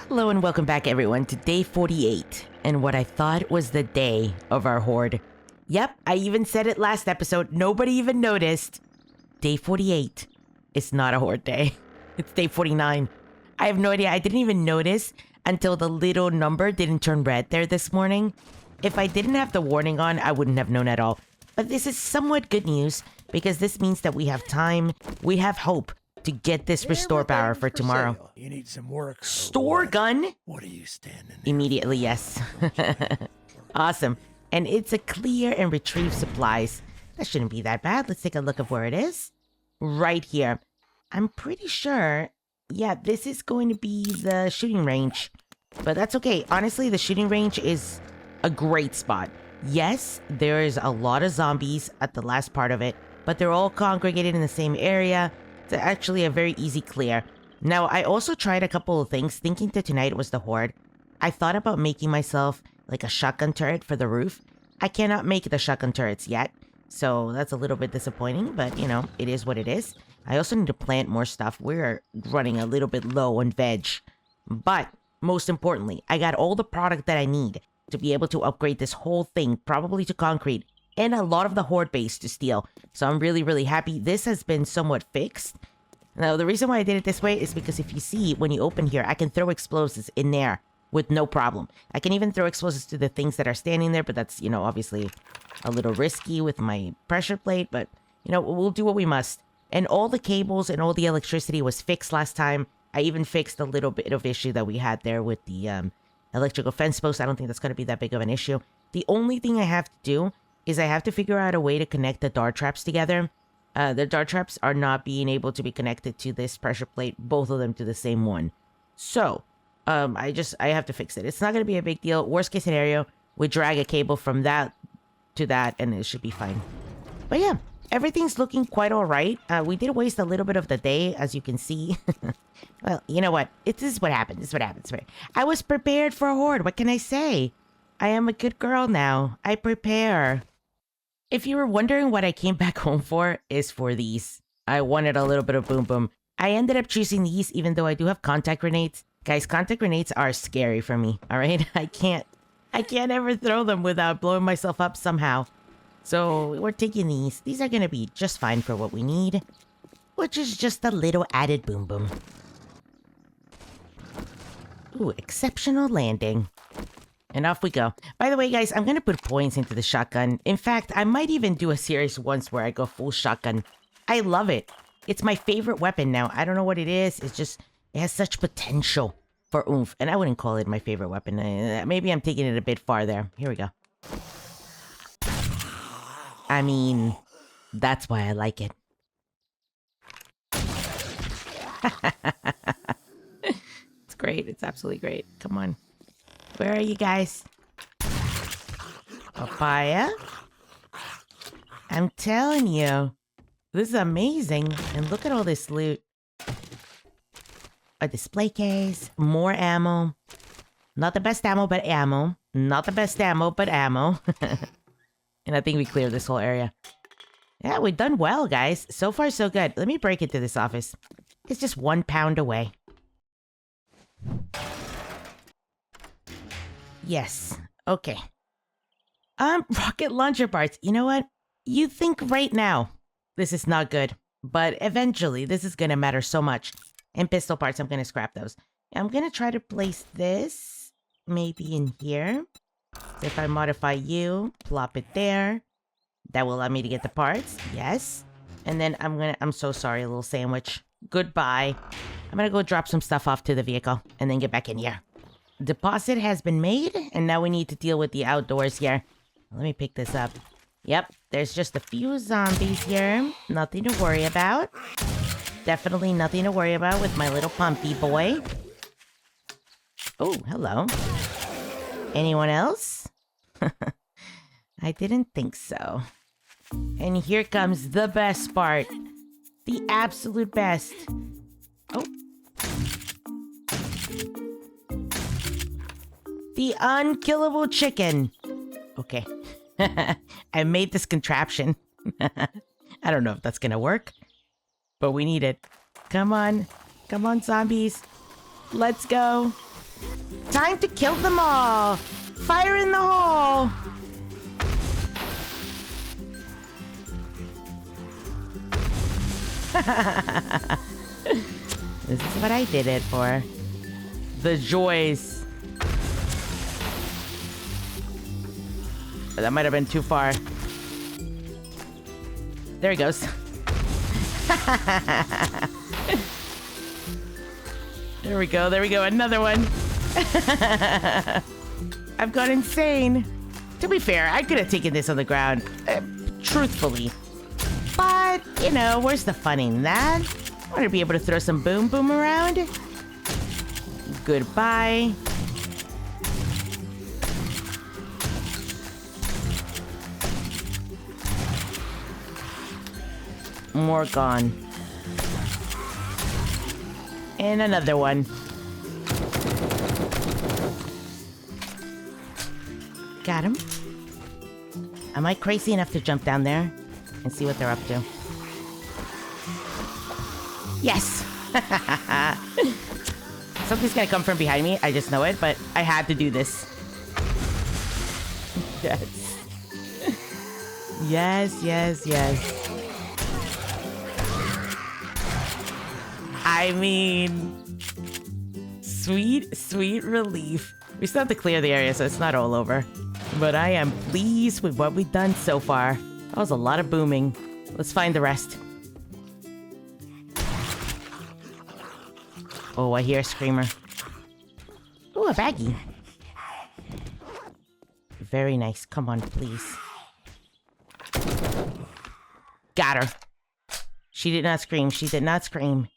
Hello and welcome back everyone to day 48 and what I thought was the day of our horde. Yep, I even said it last episode, nobody even noticed. Day 48 is not a horde day. It's day 49. I have no idea, I didn't even notice until the little number didn't turn red there this morning. If I didn't have the warning on, I wouldn't have known at all. But this is somewhat good news because this means that we have time, we have hope to get this restore power for tomorrow. Sale. You need some work. Store gun? What are you standing there? Immediately, yes. Awesome. And it's a clear and retrieve supplies. That shouldn't be that bad. Let's take a look at where it is. Right here. I'm pretty sure, yeah, this is going to be the shooting range. But that's okay. Honestly, the shooting range is a great spot. Yes, there is a lot of zombies at the last part of it, but they're all congregated in the same area. It's actually a very easy clear. Now, I also tried a couple of things, thinking that tonight was the horde. I thought about making myself like a shotgun turret for the roof. I cannot make the shotgun turrets yet, so that's a little bit disappointing, but you know, it is what it is. I also need to plant more stuff. We're running a little bit low on veg. But most importantly, I got all the product that I need to be able to upgrade this whole thing, probably to concrete, and a lot of the horde base to steel. So I'm really, really happy. This has been somewhat fixed. Now, the reason why I did it this way is because if you see, when you open here, I can throw explosives in there with no problem. I can even throw explosives to the things that are standing there, but that's, you know, obviously a little risky with my pressure plate, but, you know, we'll do what we must. And all the cables and all the electricity was fixed last time. I even fixed a little bit of issue that we had there with the electrical fence post. I don't think that's going to be that big of an issue. The only thing I have to do is I have to figure out a way to connect the dart traps together. The dart traps are not being able to be connected to this pressure plate, both of them to the same one. So, I have to fix it. It's not going to be a big deal. Worst case scenario, we drag a cable from that to that and it should be fine. But yeah, everything's looking quite all right. We did waste a little bit of the day, as you can see. Well, you know what? This is what happened. This is what happens. I was prepared for a horde. What can I say? I am a good girl now. I prepare. If you were wondering what I came back home for, is for these. I wanted a little bit of boom boom. I ended up choosing these even though I do have contact grenades. Guys, contact grenades are scary for me, alright? I can't ever throw them without blowing myself up somehow. So we're taking these. These are gonna be just fine for what we need, which is just a little added boom boom. Ooh, exceptional landing. And off we go. By the way, guys, I'm going to put points into the shotgun. In fact, I might even do a series once where I go full shotgun. I love it. It's my favorite weapon now. I don't know what it is. It's just, it has such potential for oomph. And I wouldn't call it my favorite weapon. Maybe I'm taking it a bit far there. Here we go. I mean, that's why I like it. It's great. It's absolutely great. Come on. Where are you guys? Papaya? I'm telling you, this is amazing. And look at all this loot. A display case, more ammo. Not the best ammo, but ammo. Not the best ammo, but ammo. And I think we cleared this whole area. Yeah, we've done well, guys. So far, so good. Let me break into this office. It's just 1 pound away. Yes. Okay. Rocket launcher parts. You know what? You think right now this is not good, but eventually this is going to matter so much. And pistol parts, I'm going to scrap those. I'm going to try to place this maybe in here. So if I modify you, plop it there. That will allow me to get the parts. Yes. And then I'm so sorry, a little sandwich. Goodbye. I'm going to go drop some stuff off to the vehicle and then get back in here. Deposit has been made, and now we need to deal with the outdoors here. Let me pick this up. Yep, there's just a few zombies here. Nothing to worry about. Definitely nothing to worry about with my little pumpy boy. Oh, hello. Anyone else? I didn't think so. And here comes the best part. The absolute best. Oh. The unkillable chicken. Okay. I made this contraption. I don't know if that's gonna work, but we need it. Come on. Come on, zombies. Let's go. Time to kill them all. Fire in the hole. This is what I did it for. The joys. That might have been too far. There he goes. There we go, another one. I've gone insane. To be fair, I could have taken this on the ground, truthfully. But, you know, where's the fun in that? I want to be able to throw some boom boom around. Goodbye. More gone. And another one. Got him. Am I crazy enough to jump down there and see what they're up to? Yes! Something's gonna come from behind me. I just know it, but I had to do this. Yes. Yes, yes, yes. I mean, sweet, sweet relief. We still have to clear the area, so it's not all over. But I am pleased with what we've done so far. That was a lot of booming. Let's find the rest. Oh, I hear a screamer. Ooh, a baggie. Very nice. Come on, please. Got her. She did not scream. She did not scream.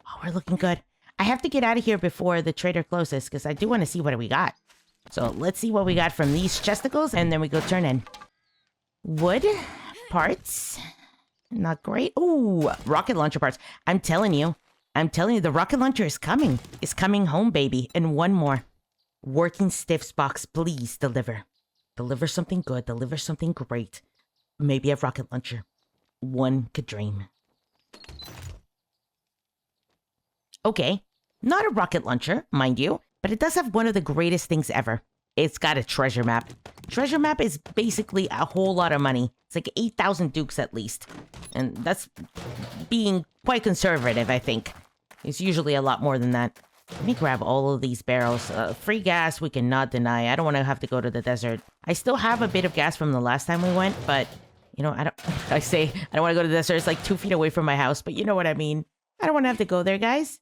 Oh, we're looking good. I have to get out of here before the trader closes because I do want to see what we got. So let's see what we got from these chesticles and then we go turn in. Wood parts. Not great. Ooh, rocket launcher parts. I'm telling you, the rocket launcher is coming. It's coming home, baby. And one more. Working stiffs box, please deliver. Deliver something good. Deliver something great. Maybe a rocket launcher. One could dream. Okay, not a rocket launcher, mind you, but it does have one of the greatest things ever. It's got a treasure map. Treasure map is basically a whole lot of money. It's like 8,000 dukes at least. And that's being quite conservative, I think. It's usually a lot more than that. Let me grab all of these barrels. Free gas, we cannot deny. I don't want to have to go to the desert. I still have a bit of gas from the last time we went, but, you know, I don't want to go to the desert. It's like 2 feet away from my house, but you know what I mean. I don't want to have to go there, guys.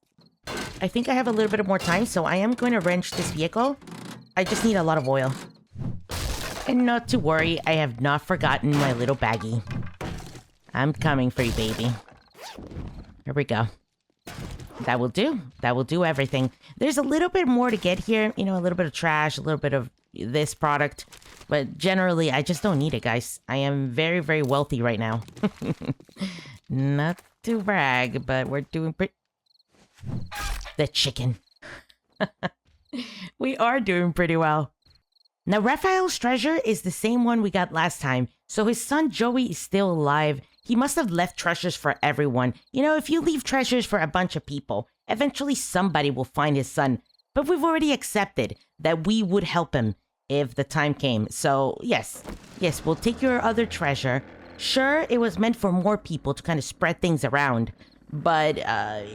I think I have a little bit of more time, so I am going to wrench this vehicle. I just need a lot of oil. And not to worry, I have not forgotten my little baggie. I'm coming for you, baby. Here we go. That will do. That will do everything. There's a little bit more to get here. You know, a little bit of trash, a little bit of this product. But generally, I just don't need it, guys. I am very, very wealthy right now. Not to brag, but we're doing pretty... The chicken. We are doing pretty well. Now, Raphael's treasure is the same one we got last time. So his son Joey is still alive. He must have left treasures for everyone. You know, if you leave treasures for a bunch of people, eventually somebody will find his son. But we've already accepted that we would help him if the time came. So, yes, we'll take your other treasure. Sure, it was meant for more people to kind of spread things around. But,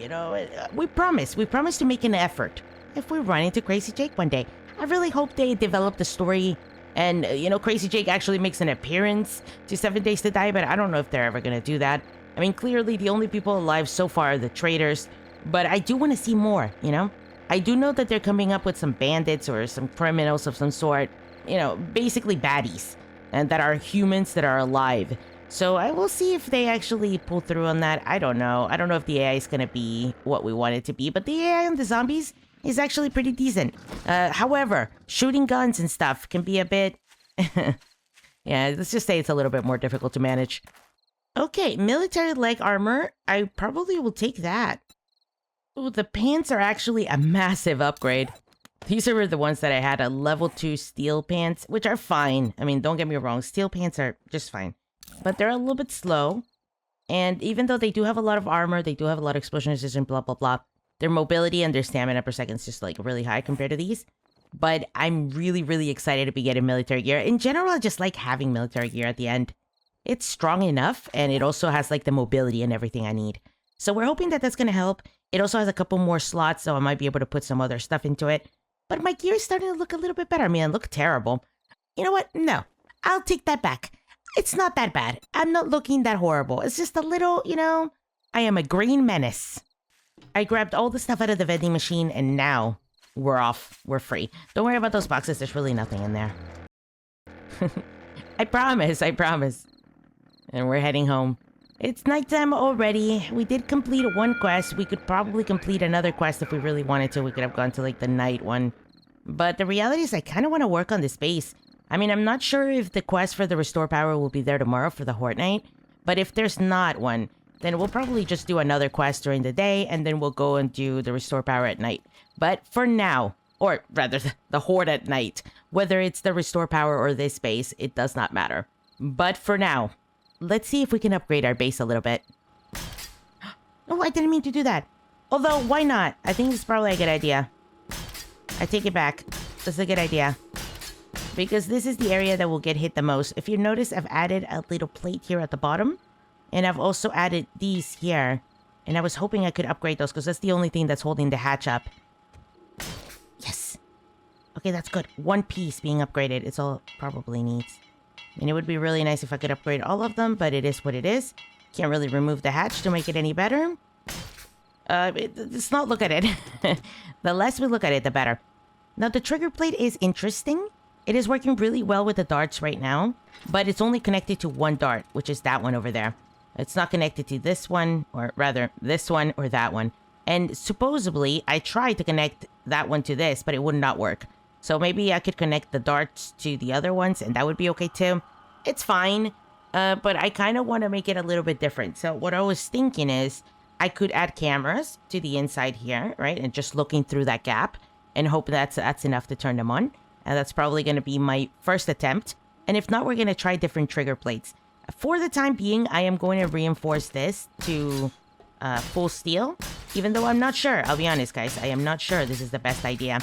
you know, we promise to make an effort if we run into Crazy Jake one day. I really hope they develop the story and, you know, Crazy Jake actually makes an appearance to 7 Days to Die, but I don't know if they're ever going to do that. I mean, clearly the only people alive so far are the traders, but I do want to see more, you know? I do know that they're coming up with some bandits or some criminals of some sort, you know, basically baddies, and that are humans that are alive. So I will see if they actually pull through on that. I don't know. I don't know if the AI is going to be what we want it to be, but the AI on the zombies is actually pretty decent. However, shooting guns and stuff can be a bit... yeah, let's just say it's a little bit more difficult to manage. Okay, military leg armor. I probably will take that. Ooh, the pants are actually a massive upgrade. These are the ones that I had, a level 2 steel pants, which are fine. I mean, don't get me wrong, steel pants are just fine. But they're a little bit slow. And even though they do have a lot of armor, they do have a lot of explosion resistance, blah, blah, blah, Their mobility and their stamina per second is just like really high compared to these. But I'm really, really excited to be getting military gear. In general, I just like having military gear at the end. It's strong enough, and it also has like the mobility and everything I need. So we're hoping that that's going to help. It also has a couple more slots, so I might be able to put some other stuff into it. But my gear is starting to look a little bit better. I mean, I look terrible. You know what? No, I'll take that back. It's not that bad. I'm not looking that horrible. It's just a little, I am a green menace. I grabbed all the stuff out of the vending machine, and now we're off. We're free. Don't worry about those boxes. There's really nothing in there. I promise. And we're heading home. It's nighttime already. We did complete one quest. We could probably complete another quest if we really wanted to. We could have gone to like the night one. But the reality is I kind of want to work on this base. I mean, I'm not sure if the quest for the restore power will be there tomorrow for the Horde night. But if there's not one, then we'll probably just do another quest during the day, and then we'll go and do the restore power at night. But for now, or rather the Horde at night, whether it's the restore power or this base, it does not matter. But for now, let's see if we can upgrade our base a little bit. Oh, I didn't mean to do that. Although, why not? I think it's probably a good idea. I take it back. That's a good idea. Because this is the area that will get hit the most. If you notice, I've added a little plate here at the bottom. And I've also added these here. And I was hoping I could upgrade those because that's the only thing that's holding the hatch up. Yes. Okay, that's good. One piece being upgraded. It's all it probably needs. I mean, it would be really nice if I could upgrade all of them, but it is what it is. Can't really remove the hatch to make it any better. Let's not look at it. The less we look at it, the better. Now, the trigger plate is interesting. It is working really well with the darts right now, but it's only connected to one dart, which is that one over there. It's not connected to this one, or rather, this one or that one. And supposedly, I tried to connect that one to this, but it would not work. So maybe I could connect the darts to the other ones, and that would be okay too. It's fine, but I kind of want to make it a little bit different. So what I was thinking is, I could add cameras to the inside here, right? And just looking through that gap, and hope that's enough to turn them on. And that's probably going to be my first attempt. And if not, we're going to try different trigger plates. For the time being, I am going to reinforce this to full steel. Even though I'm not sure. I'll be honest, guys. I am not sure this is the best idea.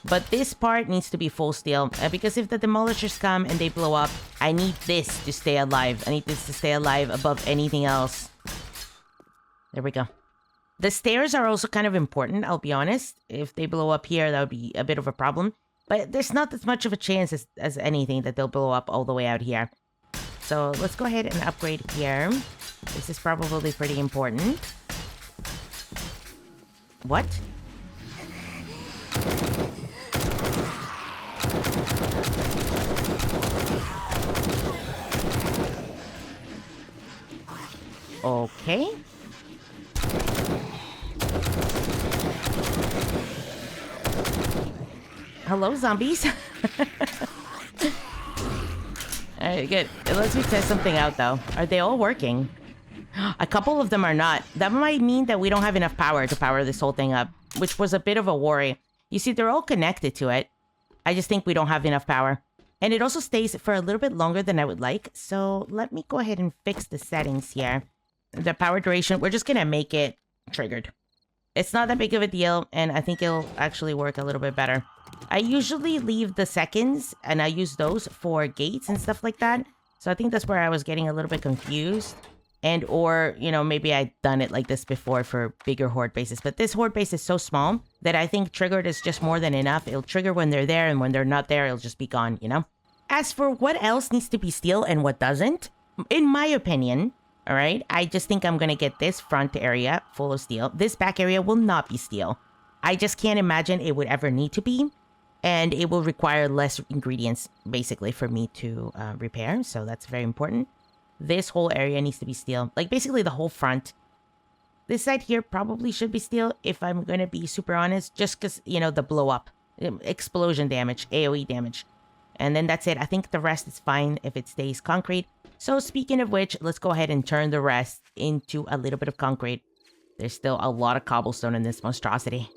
But this part needs to be full steel. Because if the demolishers come and they blow up, I need this to stay alive. I need this to stay alive above anything else. There we go. The stairs are also kind of important, I'll be honest. If they blow up here, that would be a bit of a problem. But there's not as much of a chance as anything that they'll blow up all the way out here. So let's go ahead and upgrade here. This is probably pretty important. What? Okay. Hello, zombies. Alright, good. It lets me test something out, though. Are they all working? A couple of them are not. That might mean that we don't have enough power to power this whole thing up, which was a bit of a worry. You see, they're all connected to it. I just think we don't have enough power. And it also stays for a little bit longer than I would like. So let me go ahead and fix the settings here. The power duration, we're just going to make it triggered. It's not that big of a deal, and I think it'll actually work a little bit better. I usually leave the seconds, and I use those for gates and stuff like that. So I think that's where I was getting a little bit confused. And or, maybe I'd done it like this before for bigger Horde bases. But this Horde base is so small that I think triggered is just more than enough. It'll trigger when they're there, and when they're not there, it'll just be gone, As for what else needs to be steel and what doesn't, in my opinion, all right, I just think I'm going to get this front area full of steel. This back area will not be steel. I just can't imagine it would ever need to be. And it will require less ingredients, basically, for me to repair. So that's very important. This whole area needs to be steel. Like, basically, the whole front. This side here probably should be steel, if I'm going to be super honest. Just because, the blow up. Explosion damage. AoE damage. And then that's it. I think the rest is fine if it stays concrete. So, speaking of which, let's go ahead and turn the rest into a little bit of concrete. There's still a lot of cobblestone in this monstrosity.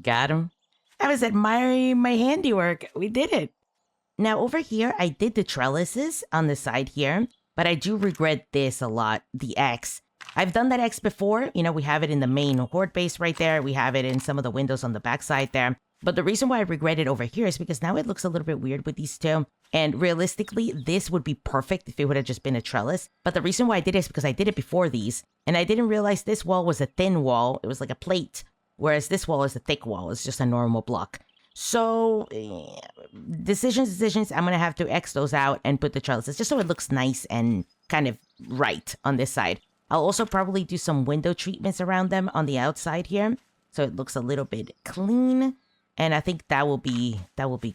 Got him. I was admiring my handiwork. We did it. Now over here, I did the trellises on the side here, but I do regret this a lot, the X. I've done that X before. You know, we have it in the main Horde base right there. We have it in some of the windows on the backside there. But the reason why I regret it over here is because now it looks a little bit weird with these two. And realistically, this would be perfect if it would have just been a trellis. But the reason why I did it is because I did it before these. And I didn't realize this wall was a thin wall. It was like a plate. Whereas this wall is a thick wall. It's just a normal block. So, decisions. I'm going to have to X those out and put the trellises just so it looks nice and kind of right on this side. I'll also probably do some window treatments around them on the outside here. So it looks a little bit clean. And I think that will be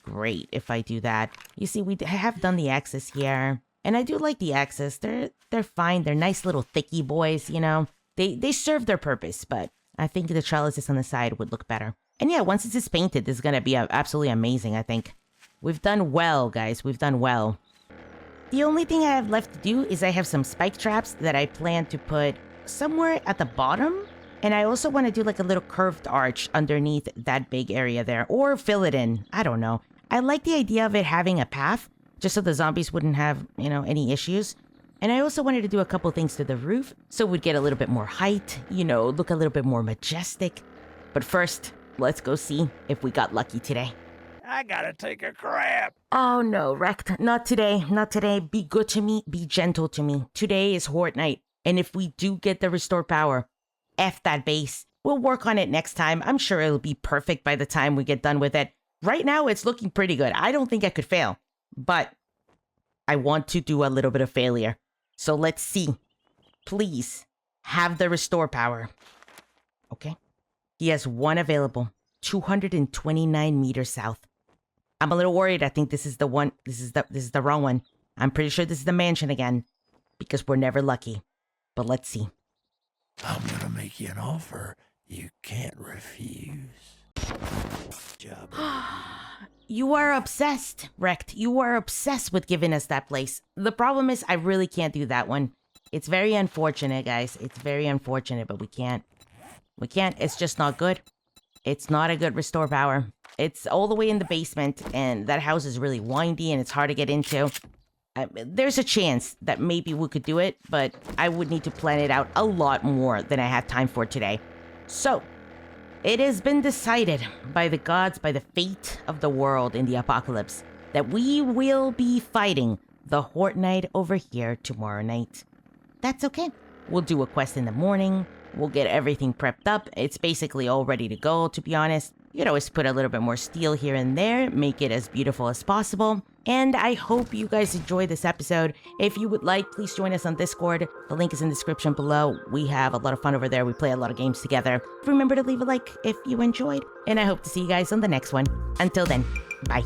great if I do that. You see, we have done the axes here. And I do like the axes. They're fine. They're nice little thicky boys, you know. They serve their purpose, but I think the trellises on the side would look better. And yeah, once this is painted, this is going to be absolutely amazing, I think. We've done well, guys. We've done well. The only thing I have left to do is I have some spike traps that I plan to put somewhere at the bottom. And I also want to do like a little curved arch underneath that big area there. Or fill it in. I don't know. I like the idea of it having a path, just so the zombies wouldn't have, you know, any issues. And I also wanted to do a couple things to the roof, so we'd get a little bit more height, you know, look a little bit more majestic. But first, let's go see if we got lucky today. I gotta take a crap. Oh no, Rect, not today, not today. Be good to me, be gentle to me. Today is Horde night, and if we do get the restore power, F that base. We'll work on it next time. I'm sure it'll be perfect by the time we get done with it. Right now, it's looking pretty good. I don't think I could fail, but I want to do a little bit of failure. So let's see. Please, have the restore power. Okay. He has one available. 229 meters south. I'm a little worried. I think this is the one. This is the wrong one. I'm pretty sure this is the mansion again. Because we're never lucky. But let's see. I'm gonna make you an offer you can't refuse. Job. You are obsessed, Rect. You are obsessed with giving us that place. The problem is I really can't do that one. It's very unfortunate, guys. It's very unfortunate, but we can't. We can't. It's just not good. It's not a good restore power. It's all the way in the basement, and that house is really windy, and it's hard to get into. There's a chance that maybe we could do it, but I would need to plan it out a lot more than I have time for today. So, it has been decided by the gods, by the fate of the world in the apocalypse, that we will be fighting the Horde Night over here tomorrow night. That's okay. We'll do a quest in the morning. We'll get everything prepped up. It's basically all ready to go, to be honest. You could always put a little bit more steel here and there, make it as beautiful as possible. And I hope you guys enjoyed this episode. If you would like, please join us on Discord. The link is in the description below. We have a lot of fun over there. We play a lot of games together. Remember to leave a like if you enjoyed. And I hope to see you guys on the next one. Until then, bye.